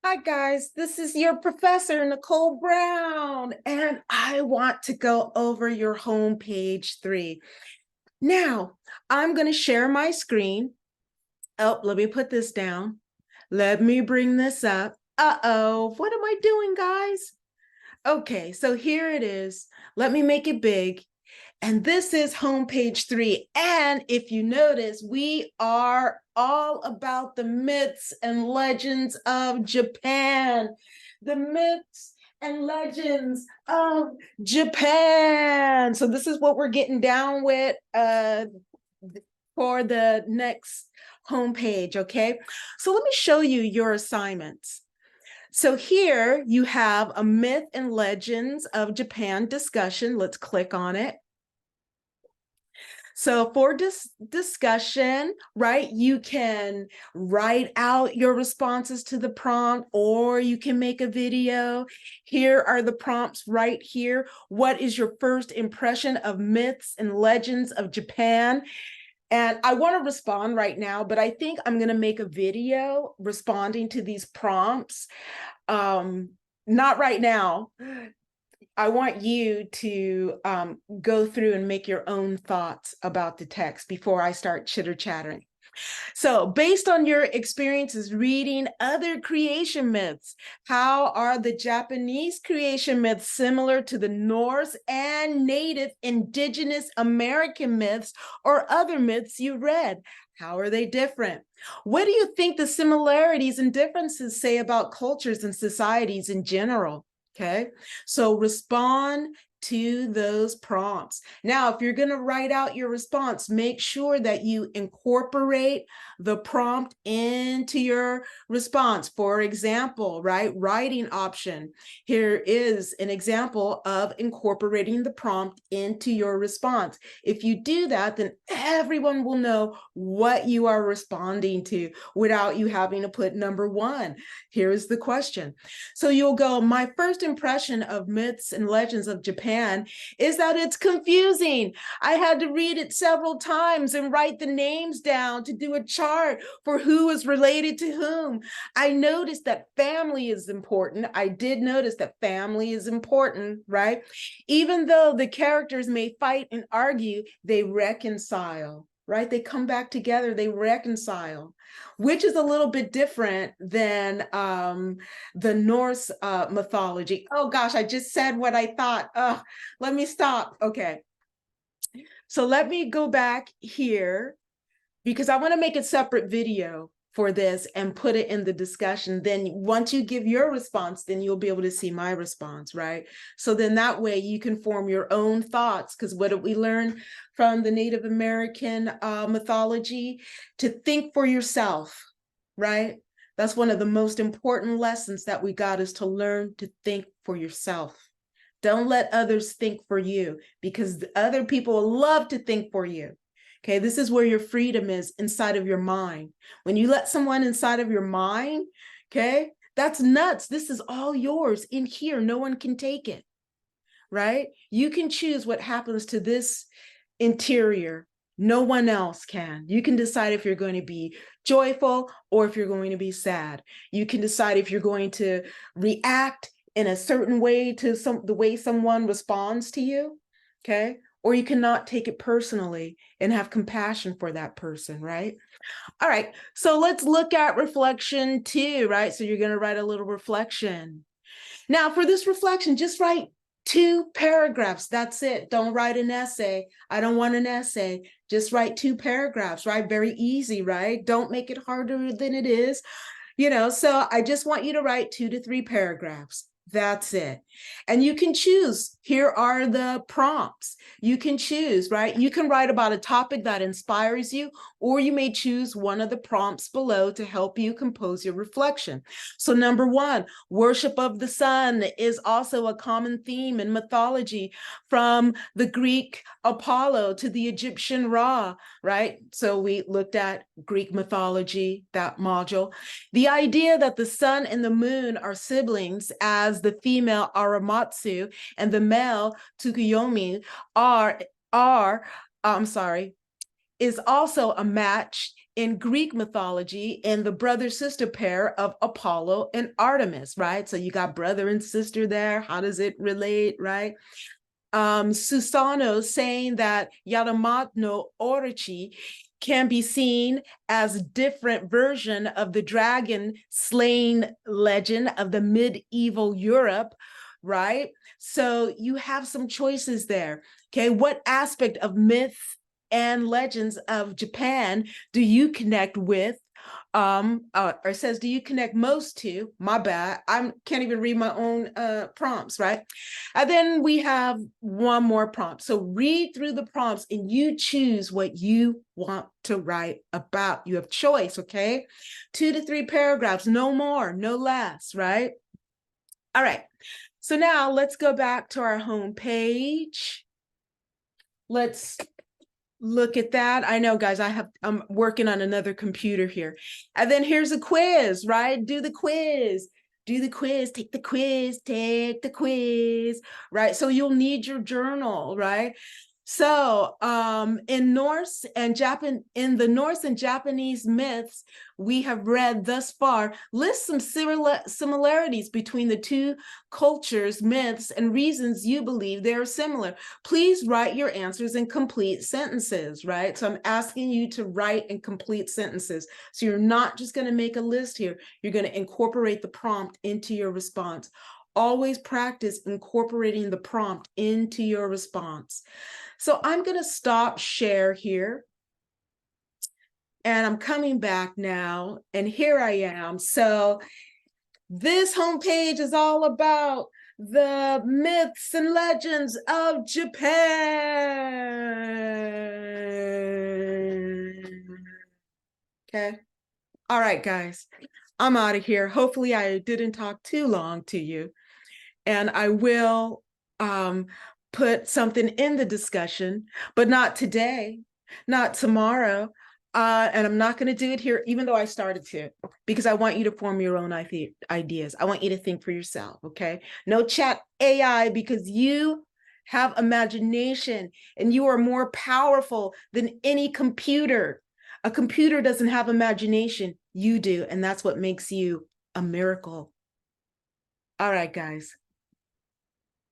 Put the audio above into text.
Hi guys, this is your professor Nicole Brown, and I want to go over your home page 3. Now, I'm going to share my screen. Oh, let me put this down. Let me bring this up. Uh-oh, what am I doing, guys? Okay, so here it is. Let me make it big. And this is home page 3. And if you notice, we are all about the myths and legends of Japan. The myths and legends of Japan. So this is what we're getting down with for the next homepage, okay? So let me show you your assignments. So here you have a myth and legends of Japan discussion. Let's click on it. So for this discussion, right, you can write out your responses to the prompt, or you can make a video. Here are the prompts right here. What is your first impression of myths and legends of Japan? And I want to respond right now, but I think I'm going to make a video responding to these prompts. Not right now. I want you to go through and make your own thoughts about the text before I start chitter-chattering. So based on your experiences reading other creation myths, how are the Japanese creation myths similar to the Norse and Native Indigenous American myths or other myths you read? How are they different? What do you think the similarities and differences say about cultures and societies in general? Okay, so respond to those prompts. Now, if you're going to write out your response, make sure that you incorporate the prompt into your response. For example, right, writing option. Here is an example of incorporating the prompt into your response. If you do that, then everyone will know what you are responding to without you having to put number 1. Here's the question. So you'll go, my first impression of myths and legends of Japan is that it's confusing. I had to read it several times and write the names down to do a chart for who is related to whom. I noticed that family is important. I did notice that family is important, right? Even though the characters may fight and argue, they reconcile, right? They come back together, they reconcile, which is a little bit different than the Norse mythology. Oh gosh, I just said what I thought. Let me stop. Okay. So let me go back here because I want to make a separate video for this and put it in the discussion. Then once you give your response, then you'll be able to see my response, right? So then that way you can form your own thoughts, because what did we learn from the Native American mythology? To think for yourself, right? That's one of the most important lessons that we got, is to learn to think for yourself. Don't let others think for you, because other people love to think for you. Okay, this is where your freedom is, inside of your mind. When you let someone inside of your mind, okay, that's nuts. This is all yours in here. No one can take it, right? You can choose what happens to this interior. No one else can. You can decide if you're going to be joyful or if you're going to be sad. You can decide if you're going to react in a certain way to the way someone responds to you, okay? Or you cannot take it personally and have compassion for that person, right? All right, so let's look at reflection 2, right? So you're gonna write a little reflection. Now for this reflection, just write 2 paragraphs. That's it. Don't write an essay. I don't want an essay. Just write 2 paragraphs, right? Very easy, right? Don't make it harder than it is. So I just want you to write 2 to 3 paragraphs. That's it. And you can choose. Here are the prompts. You can choose, right? You can write about a topic that inspires you, or you may choose one of the prompts below to help you compose your reflection. So number 1, worship of the sun is also a common theme in mythology, from the Greek Apollo to the Egyptian Ra, right? So we looked at Greek mythology, that module. The idea that the sun and the moon are siblings, as the female Aramatsu and the male Tsukuyomi are I'm sorry, is also a match in Greek mythology and the brother-sister pair of Apollo and Artemis, right? So you got brother and sister there. How does it relate, right? Susano saying that Yadamatno Orochi can be seen as a different version of the dragon slaying legend of the medieval Europe, right? So you have some choices there. Okay, what aspect of myth and legends of Japan do you connect with? Or says, do you connect most to? My bad, I can't even read my own prompts, right? And then we have one more prompt. So read through the prompts and you choose what you want to write about. You have choice, okay? 2 to 3 paragraphs, no more, no less, right? All right. So now let's go back to our home page. Let's look at that. I know, guys, I'm working on another computer here. And then here's a quiz, right? Do the quiz. Do the quiz, take the quiz, take the quiz, right? So you'll need your journal, right? So in the Norse and Japanese myths we have read thus far, list some similarities between the two cultures, myths, and reasons you believe they are similar. Please write your answers in complete sentences, right? So I'm asking you to write in complete sentences. So you're not just going to make a list here. You're going to incorporate the prompt into your response. Always practice incorporating the prompt into your response. So I'm going to stop share here. And I'm coming back now. And here I am. So this homepage is all about the myths and legends of Japan. Okay. All right, guys. I'm out of here. Hopefully I didn't talk too long to you. And I will put something in the discussion, but not today, not tomorrow. And I'm not going to do it here, even though I started to, because I want you to form your own ideas. I want you to think for yourself, okay? No chat AI, because you have imagination and you are more powerful than any computer. A computer doesn't have imagination. You do, and that's what makes you a miracle. All right, guys.